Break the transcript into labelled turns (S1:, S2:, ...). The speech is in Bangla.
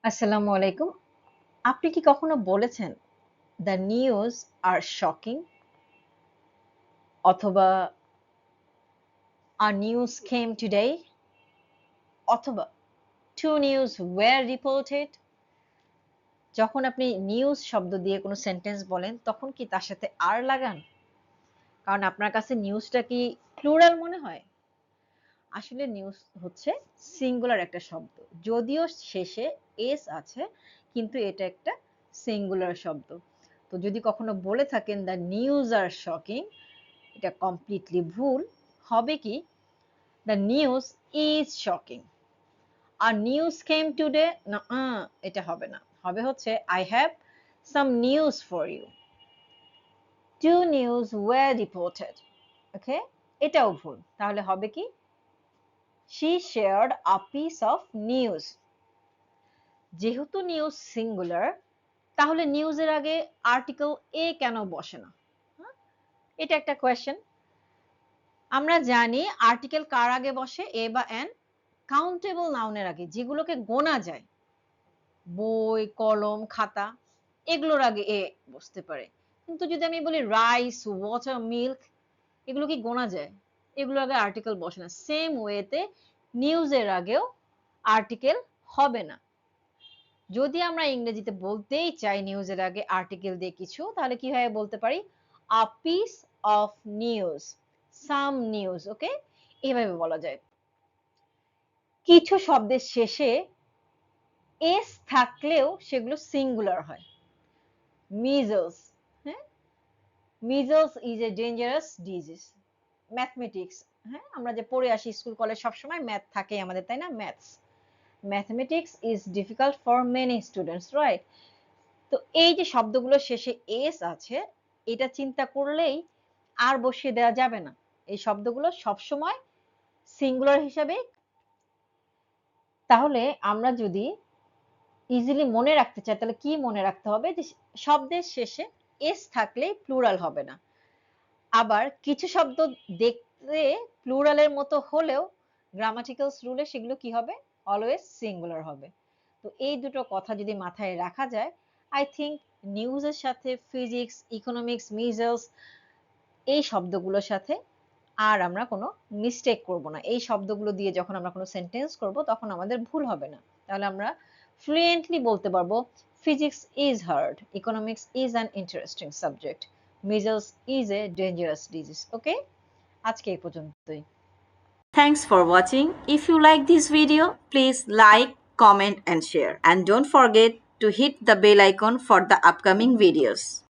S1: আসসালামু আলাইকুম। আপনি কি কখনো বলেছেন, "দ্য নিউজ আর শকিং" অথবা "আ নিউজ কেম টুডে" অথবা "টু নিউজ ওয়্যার রিপোর্টেড"? যখন আপনি নিউজ শব্দ দিয়ে কোনো সেন্টেন্স বলেন, তখন কি তার সাথে আর লাগান? কারণ আপনার কাছে নিউজটা কি প্লুরাল মনে হয়? আসলে নিউজ হচ্ছে সিঙ্গুলার একটা শব্দ। যদিও শেষে এস আছে, কিন্তু এটা একটা সিঙ্গুলার শব্দ। তো যদি কখনো বলে থাকেন, "দ্য নিউজ আর শকিং", এটা কমপ্লিটলি ভুল। হবে কি, "দ্য নিউজ ইজ শকিং"। আর "নিউজ কেম টুডে", না, এটা হবে না। হবে হচ্ছে, "I have some news for you. Two news were reported", okay? এটাও ভুল। তাহলে হবে কি, "she shared a piece of news". যেহেতু নিউজ সিঙ্গুলার, তাহলে নিউজের আগে আর্টিকেল এ কেন বসে না? হ্যাঁ? এটা একটা কোয়েশ্চেন। আমরা জানি আর্টিকেল কার আগে বসে, এ বা এন? কাউন্টেবল নাউনের আগে, যেগুলোকে গোনা যায়। বই, কলম, খাতা, এগুলোর আগে এ বসতে পারে। কিন্তু যদি আমি বলি রাইস, ওয়াটার, মিল্ক, এগুলো কি গোনা যায়? এগুলোর আগে আর্টিকেল বসে না। সেম ওয়েতে নিউজের আগেও আর্টিকেল হবে না। যদি আমরা ইংরেজিতে বলতেই চাই নিউজের আগে আর্টিকেল দিয়ে কিছু, তাহলে কিভাবে বলতে পারি? A piece of news, some news, okay? এভাবে বলা যায়। কিছু শব্দের শেষে এস থাকলেও সেগুলো সিঙ্গুলার হয়। মিজলস, হ্যাঁ? Measles is a dangerous disease. Mathematics, হ্যাঁ? আমরা যে পড়ে আসি স্কুল কলেজ সবসময় ম্যাথ থাকে আমাদের, তাই না? Maths. Mathematics is difficult for many students, right? তো এই যে শব্দগুলোর শেষে এস আছে, এটা চিন্তা করলেই আর বসিয়ে দেওয়া যাবে না। এই শব্দগুলো সবসময় সিঙ্গুলার হিসাবে। তাহলে আমরা যদি ইজিলি মনে রাখতে চাই, তাহলে কি মনে রাখতে হবে? যে শব্দের শেষে এস থাকলে প্লুরাল হবে না। আবার কিছু শব্দ দেখতে প্লুরালের মতো হলেও গ্রামাটিক্যালস রুলে সেগুলো কি হবে? অলওয়েজ সিঙ্গুলার হবে। তো এই দুটো কথা যদি মাথায় রাখা যায়, আই থিংক নিউজের সাথে ফিজিক্স, ইকোনমিক্স, মিজলস, এই শব্দগুলোর সাথে আর আমরা কোনো মিস্টেক করব না। এই শব্দগুলো দিয়ে যখন আমরা কোনো সেন্টেন্স করব, তখন আমাদের ভুল হবে না। তাহলে আমরা ফ্লুয়েন্টলি বলতে পারবো, "physics is hard, economics is an interesting subject, measles is a dangerous disease", okay? আজকে এই পর্যন্তই।
S2: Thanks for watching. If you like this video, please like, comment and share. And don't forget to hit the bell icon for the upcoming videos.